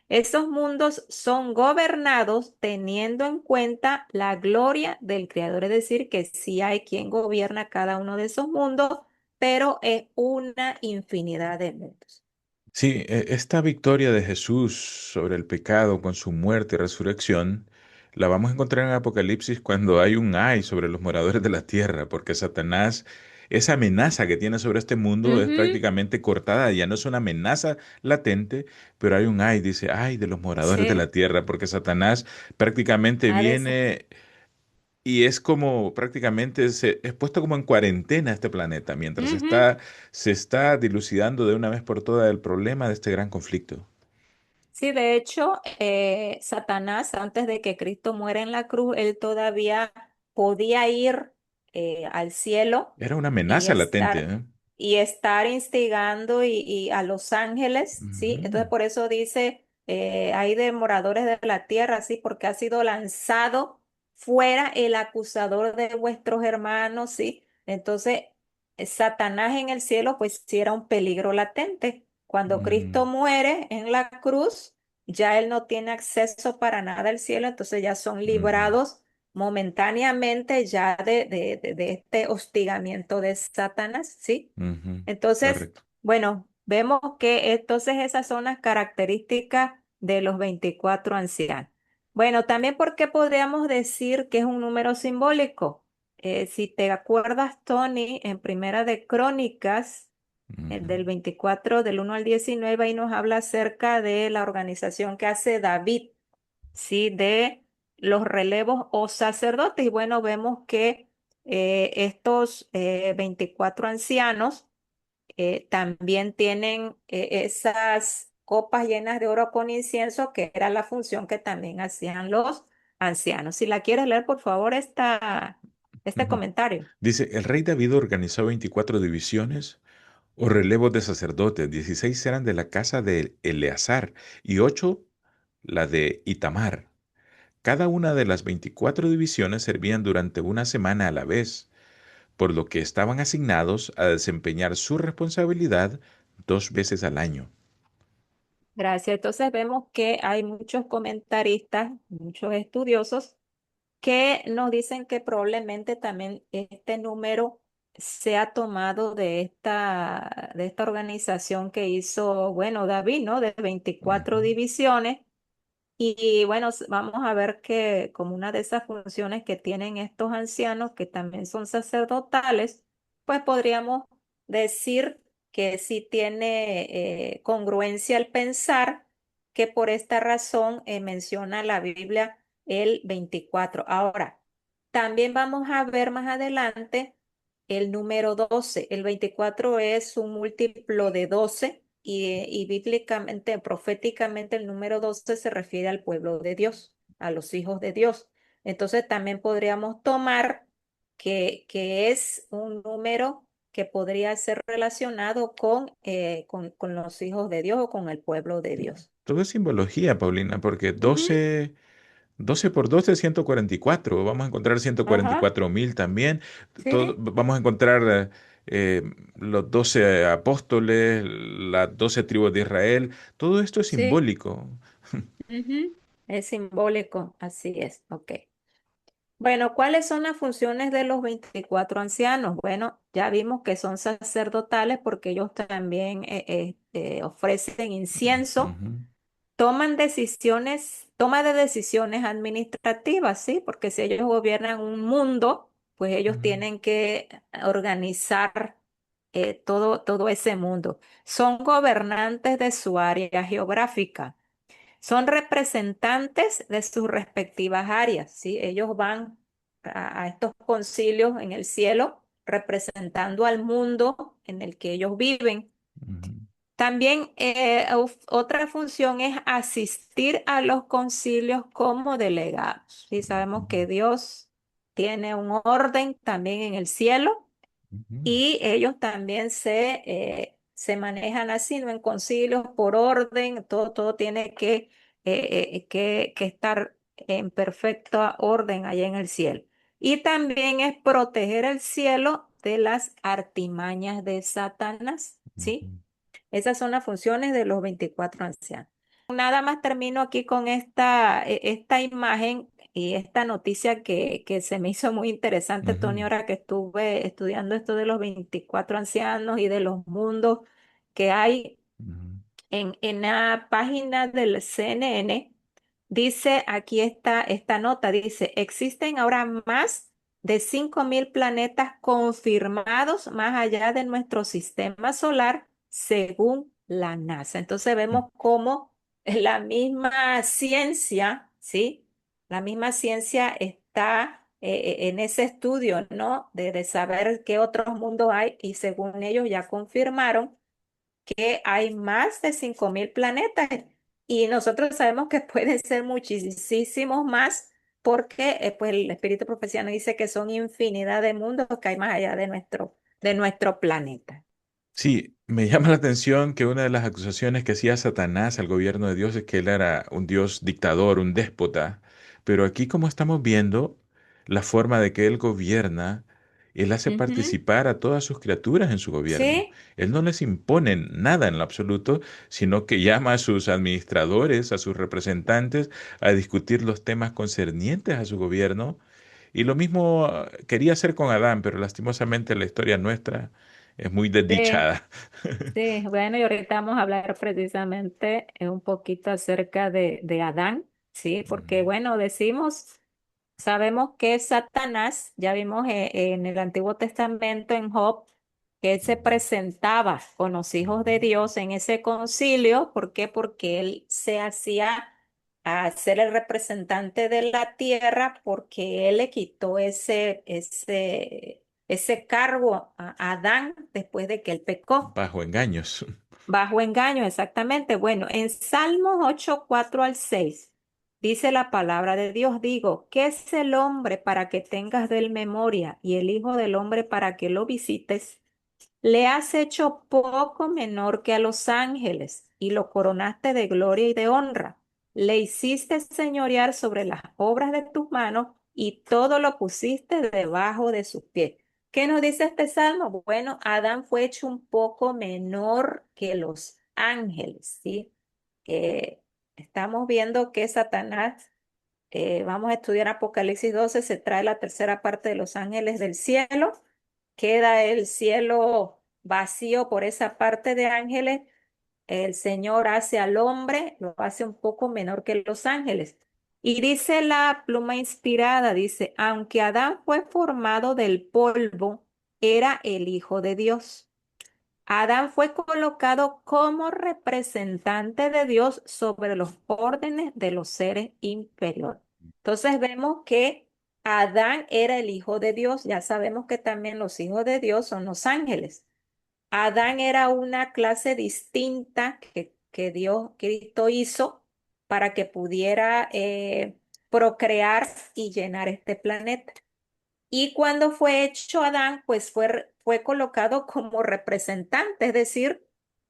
Esos mundos son gobernados teniendo en cuenta la gloria del Creador. Es decir, que sí hay quien gobierna cada uno de esos mundos, pero es una infinidad de mundos. Sí, esta victoria de Jesús sobre el pecado con su muerte y resurrección la vamos a encontrar en Apocalipsis cuando hay un ay sobre los moradores de la tierra, porque Satanás, esa amenaza que tiene sobre este mundo es Ujú. prácticamente cortada, ya no es una amenaza latente, pero hay un ay, dice, ay de los moradores de Sí, la tierra, porque Satanás prácticamente viene y es como prácticamente es puesto como en cuarentena este planeta, mientras Ujú. se está dilucidando de una vez por todas el problema de este gran conflicto. Sí, de hecho, Satanás, antes de que Cristo muera en la cruz, él todavía podía ir al cielo Era una y amenaza latente, estar, ¿eh? y estar instigando y a los ángeles, ¿sí? Entonces Ujú, por eso dice, hay de moradores de la tierra, ¿sí? Porque ha sido lanzado fuera el acusador de vuestros hermanos, ¿sí? Entonces, Satanás en el cielo, pues sí era un peligro latente. Cuando Cristo mm, muere en la cruz, ya él no tiene acceso para nada al cielo, entonces ya son ujú, librados momentáneamente ya de este hostigamiento de Satanás, ¿sí? ujú. Entonces, Correcto. bueno, vemos que entonces esas son las características de los 24 ancianos. Bueno, también porque podríamos decir que es un número simbólico. Si te acuerdas, Tony, en Primera de Crónicas, Ujú, del 24 del 1 al 19 ahí nos habla acerca de la organización que hace David, ¿sí? De los relevos o sacerdotes. Y bueno, vemos que estos 24 ancianos también tienen esas copas llenas de oro con incienso, que era la función que también hacían los ancianos. Si la quieres leer, por favor, este ujú. comentario. Dice, el rey David organizó 24 divisiones o relevos de sacerdotes. 16 eran de la casa de Eleazar y 8 la de Itamar. Cada una de las 24 divisiones servían durante una semana a la vez, por lo que estaban asignados a desempeñar su responsabilidad 2 veces al año. Gracias. Entonces vemos que hay muchos comentaristas, muchos estudiosos que nos dicen que probablemente también este número sea tomado de esta organización que hizo, bueno, David, ¿no? De 24 Ujú, divisiones. Y bueno, vamos a ver que como una de esas funciones que tienen estos ancianos, que también son sacerdotales, pues podríamos decir que sí tiene congruencia al pensar que por esta razón menciona la Biblia el 24. Ahora, también vamos a ver más adelante el número 12. El 24 es un múltiplo de 12 y bíblicamente, proféticamente, el número 12 se refiere al pueblo de Dios, a los hijos de Dios. Entonces también podríamos tomar que es un número que podría ser relacionado con los hijos de Dios o con el pueblo de sí. Dios. Todo es simbología, Paulina, porque Ujú, 12 por 12 es 144. Vamos a encontrar ciento cuarenta y ajá, cuatro mil también. sí, Vamos a encontrar los 12 apóstoles, las 12 tribus de Israel. Todo esto es sí. simbólico. Ujú. Es simbólico, así es, ok. Bueno, ¿cuáles son las funciones de los 24 ancianos? Bueno, ya vimos que son sacerdotales porque ellos también ofrecen incienso, Ujú, toman decisiones, toma de decisiones administrativas, ¿sí? Porque si ellos gobiernan un mundo, pues ellos ujú, tienen que organizar todo ese mundo. Son gobernantes de su área geográfica. Son representantes de sus respectivas áreas, ¿sí? Ellos van a estos concilios en el cielo representando al mundo en el que ellos viven. ujú, También otra función es asistir a los concilios como delegados. ¿Sí? Sabemos que Dios tiene un orden también en el cielo ujú, y ellos también se manejan así, ¿no? En concilios por orden, todo tiene que estar en perfecta orden allá en el cielo. Y también es proteger el cielo de las artimañas de Satanás, ujú, ¿sí? Esas son las funciones de los 24 ancianos. Nada más termino aquí con esta imagen y esta noticia que se me hizo muy interesante, ujú, Tony, ahora que estuve estudiando esto de los 24 ancianos y de los mundos que hay ujú, en la página del CNN. Dice, aquí está esta nota, dice, existen ahora más de 5.000 planetas confirmados más allá de nuestro sistema solar, según la NASA. Entonces ujú, vemos cómo la misma ciencia, ¿sí? La misma ciencia está en ese estudio, ¿no? De saber qué otros mundos hay y según ellos ya confirmaron que hay más de 5.000 planetas y nosotros sabemos que pueden ser muchísimos más porque pues el espíritu profesiano dice que son infinidad de mundos que hay más allá de nuestro planeta. Sí, me llama la atención que una de las acusaciones que hacía Satanás al gobierno de Dios es que él era un Dios dictador, un déspota. Pero aquí como estamos viendo la forma de que él gobierna, él hace Ujú. participar a todas sus criaturas en su gobierno. Sí, Él no les impone nada en lo absoluto, sino que llama a sus administradores, a sus representantes, a discutir los temas concernientes a su gobierno. Y lo mismo quería hacer con Adán, pero lastimosamente la historia nuestra es muy sí, desdichada. sí. Bueno, y ahorita vamos a hablar precisamente un poquito acerca de Adán, ¿sí? Porque Mm, bueno, sabemos que Satanás, ya vimos en el Antiguo Testamento en Job, que él se ujú, presentaba con los hijos de ujú. Dios en ese concilio. ¿Por qué? Porque él se hacía a ser el representante de la tierra porque él le quitó ese cargo a Adán después de que él pecó. Bajo engaños. Bajo engaño, exactamente. Bueno, en Salmos 8 4 al 6 dice la palabra de Dios, digo, ¿qué es el hombre para que tengas de él memoria y el hijo del hombre para que lo visites? Le has hecho poco menor que a los ángeles y lo coronaste de gloria y de honra. Le hiciste señorear sobre las obras de tus manos y todo lo pusiste debajo de sus pies. ¿Qué nos dice este salmo? Bueno, Adán fue hecho un poco menor que los ángeles, ¿sí? Eh, Estamos viendo que Satanás, vamos a estudiar Apocalipsis 12, se trae la tercera parte de los ángeles del cielo, queda el cielo vacío por esa parte de ángeles, el Señor hace al hombre, lo hace un poco menor que los ángeles. Y dice la pluma inspirada, dice, aunque Adán fue formado del polvo, era el Hijo de Dios. Adán fue colocado como representante de Dios sobre los órdenes de los seres inferiores. Entonces vemos que Adán era el Hijo de Dios. Ya sabemos que también los hijos de Dios son los ángeles. Adán era una clase distinta que Dios, Cristo hizo para que pudiera procrear y llenar este planeta. Y cuando fue hecho Adán, pues fue colocado como representante, es decir,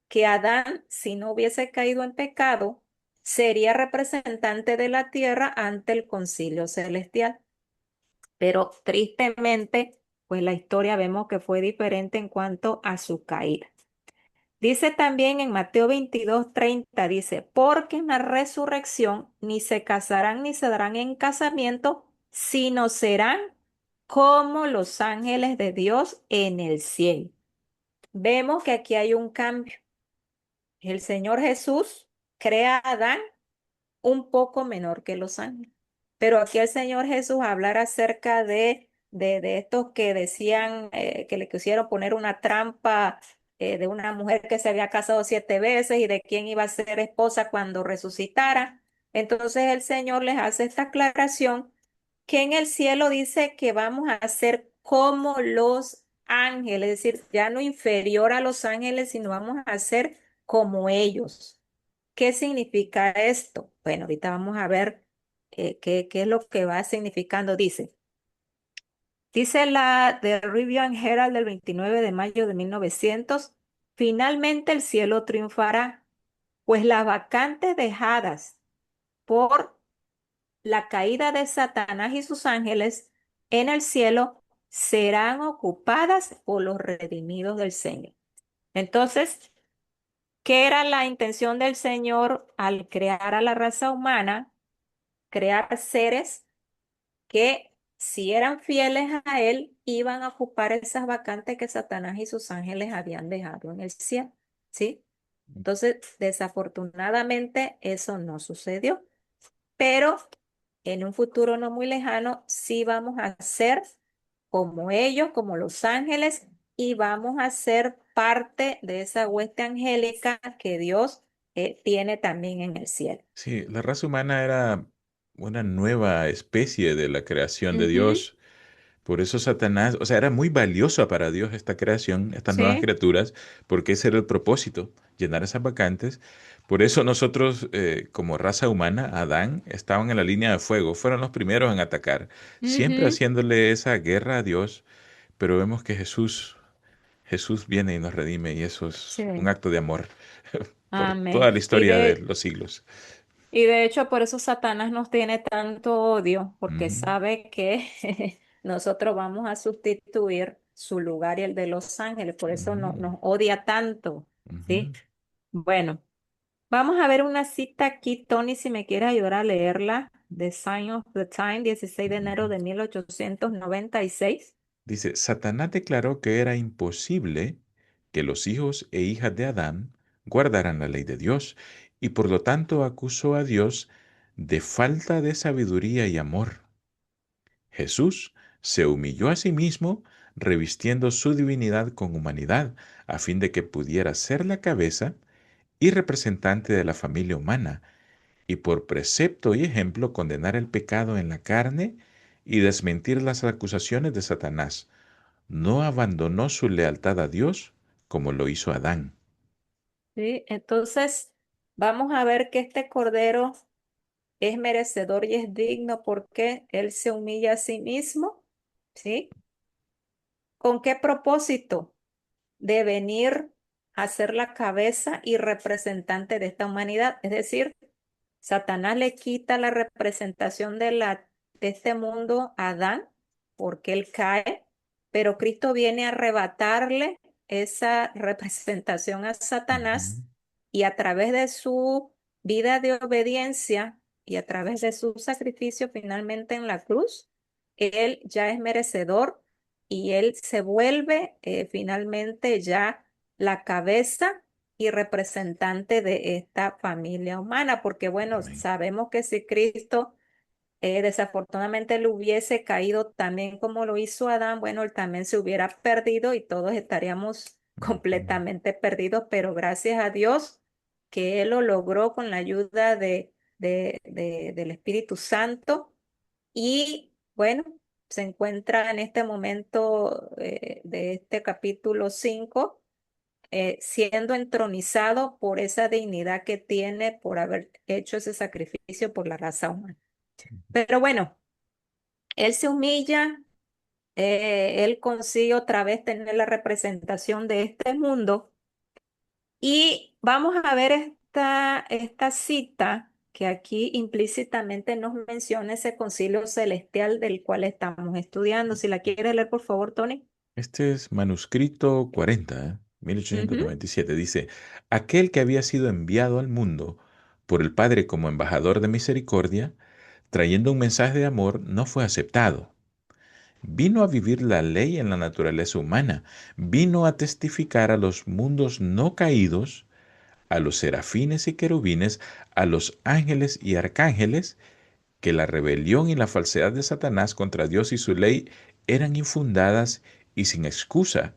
que Adán, si no hubiese caído en pecado, sería representante de la tierra ante el concilio celestial. Pero tristemente, pues la historia vemos que fue diferente en cuanto a su caída. Dice también en Mateo 22:30, dice, porque en la resurrección ni se casarán ni se darán en casamiento, sino serán como los ángeles de Dios en el cielo. Vemos que aquí hay un cambio. El Señor Jesús crea a Adán un poco menor que los ángeles. Pero aquí el Señor Jesús hablar acerca de estos que decían que le quisieron poner una trampa de una mujer que se había casado 7 veces y de quién iba a ser esposa cuando resucitara. Entonces el Señor les hace esta aclaración que en el cielo dice que vamos a ser como los ángeles, es decir, ya no inferior a los ángeles, sino vamos a ser como ellos. ¿Qué significa esto? Bueno, ahorita vamos a ver qué es lo que va significando. Dice la de Review and Herald del 29 de mayo de 1900, finalmente el cielo triunfará, pues las vacantes dejadas por la caída de Satanás y sus ángeles en el cielo serán ocupadas por los redimidos del Señor. Entonces, ¿qué era la intención del Señor al crear a la raza humana? Crear seres que si eran fieles a Él, iban a ocupar esas vacantes que Satanás y sus ángeles habían dejado en el cielo, ¿sí? Entonces, desafortunadamente, eso no sucedió, pero en un futuro no muy lejano, sí vamos a ser como ellos, como los ángeles, y vamos a ser parte de esa hueste angélica que Dios tiene también en el cielo. Sí, la raza humana era una nueva especie de la creación de Ujú. Dios, Por eso Satanás, o sea, era muy valiosa para Dios esta creación, estas nuevas Sí. criaturas, porque ese era el propósito, llenar esas vacantes. Por eso nosotros, como raza humana, Adán, estaban en la línea de fuego, fueron los primeros en atacar, siempre Ujú. haciéndole esa guerra a Dios, pero vemos que Jesús viene y nos redime y eso es un Sí. acto de amor por Amén. toda la historia de los siglos. Y de hecho, por eso Satanás nos tiene tanto odio, porque Ujú, sabe que nosotros vamos a sustituir su lugar y el de los ángeles. Por eso ujú, nos odia tanto, ¿sí? ujú, Bueno, vamos a ver una cita aquí, Tony, si me quiere ayudar a leerla, The Sign of the Time, 16 de enero ujú. de 1896. Dice, Satanás declaró que era imposible que los hijos e hijas de Adán guardaran la ley de Dios y por lo tanto acusó a Dios de falta de sabiduría y amor. Jesús se humilló a sí mismo revistiendo su divinidad con humanidad a fin de que pudiera ser la cabeza y representante de la familia humana y por precepto y ejemplo condenar el pecado en la carne y desmentir las acusaciones de Satanás. No abandonó su lealtad a Dios como lo hizo Adán. ¿Sí? Entonces, vamos a ver que este cordero es merecedor y es digno porque él se humilla a sí mismo, ¿sí? ¿Con qué propósito? De venir a ser la cabeza y representante de esta humanidad. Es decir, Satanás le quita la representación de este mundo a Adán porque él cae, pero Cristo viene a arrebatarle esa representación a Ujú, Satanás y a través de su vida de obediencia y a través de su sacrificio finalmente en la cruz, él ya es merecedor y él se vuelve finalmente ya la cabeza y representante de esta familia humana, porque bueno, amén. sabemos que si Cristo desafortunadamente le hubiese caído también como lo hizo Adán, bueno, él también se hubiera perdido y todos estaríamos Ujú, completamente perdidos, pero gracias a Dios que Él lo logró con la ayuda del Espíritu Santo y bueno, se encuentra en este momento de este capítulo 5 siendo entronizado por esa dignidad que tiene por haber hecho ese sacrificio por la raza humana. Pero bueno, él se humilla, él consigue otra vez tener la representación de este mundo y vamos a ver esta cita que aquí implícitamente nos menciona ese concilio celestial del cual estamos estudiando. Si la quieres leer, por favor, Tony. Este es manuscrito 40, mil ochocientos Ujú. noventa y siete. Dice, aquel que había sido enviado al mundo por el Padre como embajador de misericordia, trayendo un mensaje de amor, no fue aceptado. Vino a vivir la ley en la naturaleza humana, vino a testificar a los mundos no caídos, a los serafines y querubines, a los ángeles y arcángeles, que la rebelión y la falsedad de Satanás contra Dios y su ley eran infundadas y sin excusa,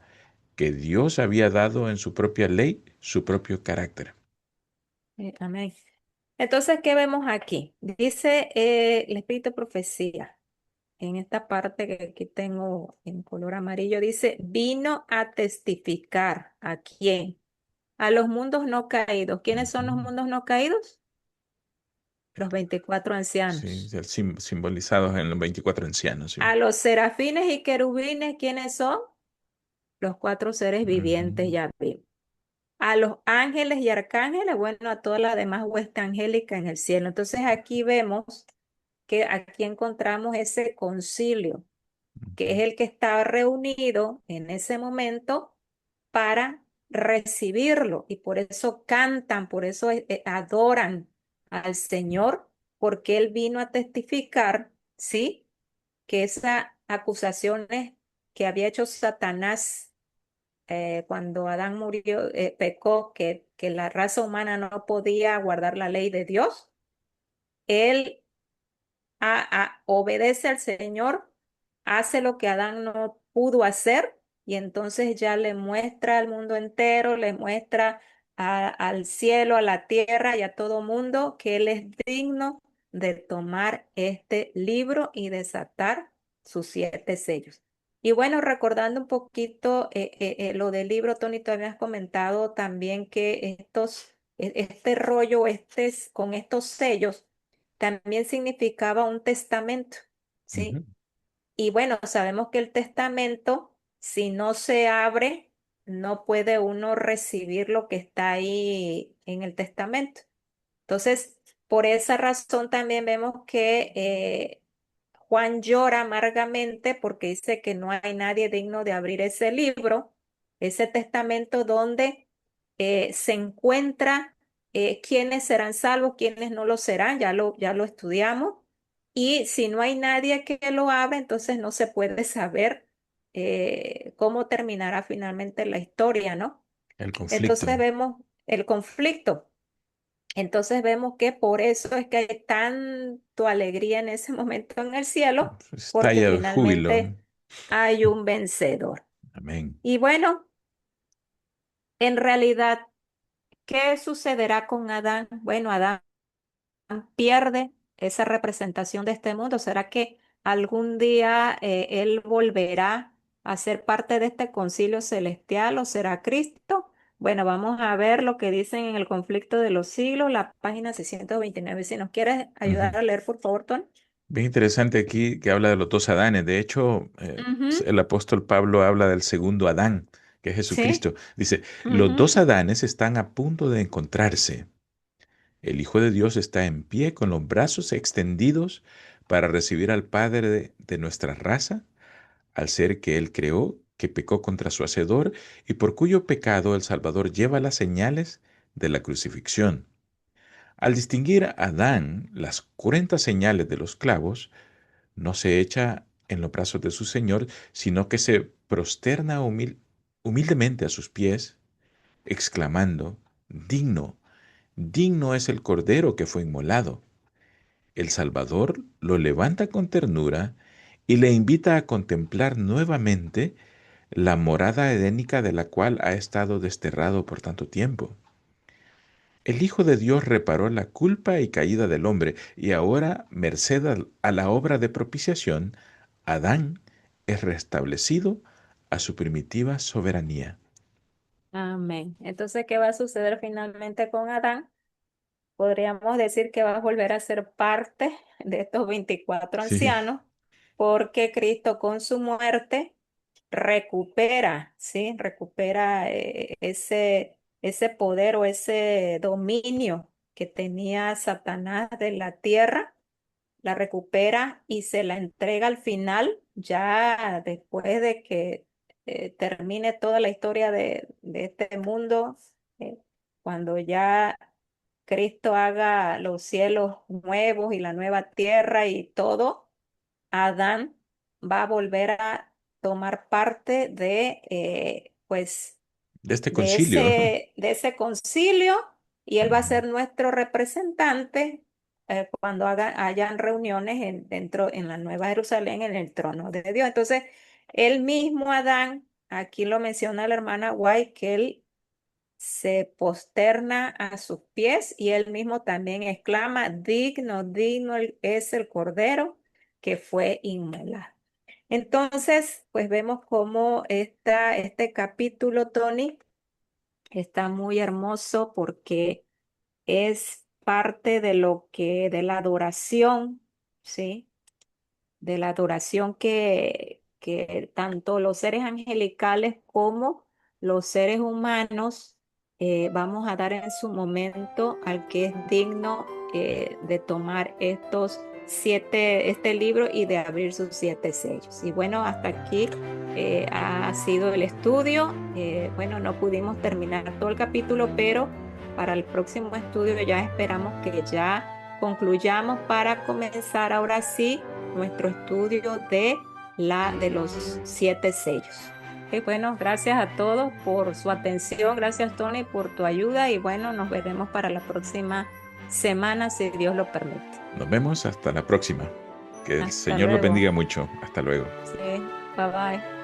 que Dios había dado en su propia ley su propio carácter. Amén. Entonces, ¿qué vemos aquí? Dice el Espíritu de Profecía. En esta parte que aquí tengo en color amarillo, dice, vino a testificar. ¿A quién? A los mundos no caídos. ¿Quiénes son los Ujú. mundos no caídos? Los 24 Sí, ancianos. simbolizados en los 24 ancianos, sí. A los serafines y querubines, ¿quiénes son? Los cuatro seres vivientes Ujú, ya vimos. A los ángeles y arcángeles, bueno, a toda la demás hueste angélica en el cielo. Entonces aquí vemos que aquí encontramos ese concilio que es ujú, el que estaba reunido en ese momento para recibirlo y por eso cantan, por eso adoran al Señor, porque Él vino a testificar, ¿sí? Que esas acusaciones que había hecho Satanás cuando Adán murió, pecó, que la raza humana no podía guardar la ley de Dios, Él obedece al Señor, hace lo que Adán no pudo hacer y entonces ya le muestra al mundo entero, le muestra al cielo, a la tierra y a todo mundo que Él es digno de tomar este libro y desatar sus 7 sellos. Y bueno, recordando un poquito lo del libro, Tony, tú habías comentado también que este rollo, con estos sellos, también significaba un testamento, Ujú. ¿sí? Y bueno, sabemos que el testamento, si no se abre, no puede uno recibir lo que está ahí en el testamento. Entonces, por esa razón también vemos que Juan llora amargamente porque dice que no hay nadie digno de abrir ese libro, ese testamento donde se encuentra quiénes serán salvos, quiénes no lo serán, ya lo estudiamos. Y si no hay nadie que lo abra, entonces no se puede saber cómo terminará finalmente la historia, ¿no? El conflicto. Entonces vemos el conflicto. Entonces vemos que por eso es que hay tanto alegría en ese momento en el cielo, porque Estalla el júbilo. finalmente hay un vencedor. Amén. Y bueno, en realidad, ¿qué sucederá con Adán? Bueno, Adán pierde esa representación de este mundo. ¿Será que algún día él volverá a ser parte de este concilio celestial o será Cristo? Bueno, vamos a ver lo que dicen en el conflicto de los siglos, la página 629. Si nos quieres ayudar Ujú. a leer, por favor, Ton. Bien interesante aquí que habla de los dos Adanes. De hecho, Ujú. el apóstol Pablo habla del segundo Adán, que es Sí. Jesucristo. Dice, los Ujú. dos Adanes están a punto de encontrarse. El Hijo de Dios está en pie con los brazos extendidos para recibir al Padre de nuestra raza, al ser que Él creó, que pecó contra su Hacedor y por cuyo pecado el Salvador lleva las señales de la crucifixión. Al distinguir a Adán las 40 señales de los clavos, no se echa en los brazos de su Señor, sino que se prosterna humildemente a sus pies, exclamando, digno, digno es el Cordero que fue inmolado. El Salvador lo levanta con ternura y le invita a contemplar nuevamente la morada edénica de la cual ha estado desterrado por tanto tiempo. El Hijo de Dios reparó la culpa y caída del hombre, y ahora, merced a la obra de propiciación, Adán es restablecido a su primitiva soberanía. Amén. Entonces, ¿qué va a suceder finalmente con Adán? Podríamos decir que va a volver a ser parte de estos 24 Sí, ancianos, porque Cristo con su muerte recupera, ¿sí? Recupera ese poder o ese dominio que tenía Satanás de la tierra, la recupera y se la entrega al final, ya después de que termine toda la historia de este mundo, eh, cuando ya Cristo haga los cielos nuevos y la nueva tierra y todo, Adán va a volver a tomar parte pues, de este concilio. de ese concilio y él va a ser nuestro representante cuando hayan reuniones en la Nueva Jerusalén, en el trono de Dios. Entonces, él mismo, Adán, aquí lo menciona la hermana White, que él se posterna a sus pies y él mismo también exclama, digno, digno es el Cordero que fue inmolado. Entonces, pues vemos cómo este capítulo, Tony, está muy hermoso porque es parte de la adoración, ¿sí? De la adoración que tanto los seres angelicales como los seres humanos vamos a dar en su momento al que es digno de tomar este libro y de abrir sus 7 sellos. Y bueno, hasta aquí ha sido el estudio. Bueno, no pudimos terminar todo el capítulo, pero para el próximo estudio ya esperamos que ya concluyamos para comenzar ahora sí nuestro estudio de los 7 sellos. Y bueno, gracias a todos por su atención. Gracias, Tony, por tu ayuda. Y bueno, nos veremos para la próxima semana, si Dios lo permite. Nos vemos hasta la próxima. Que el Hasta Señor los luego. bendiga mucho. Hasta luego. Sí, bye bye.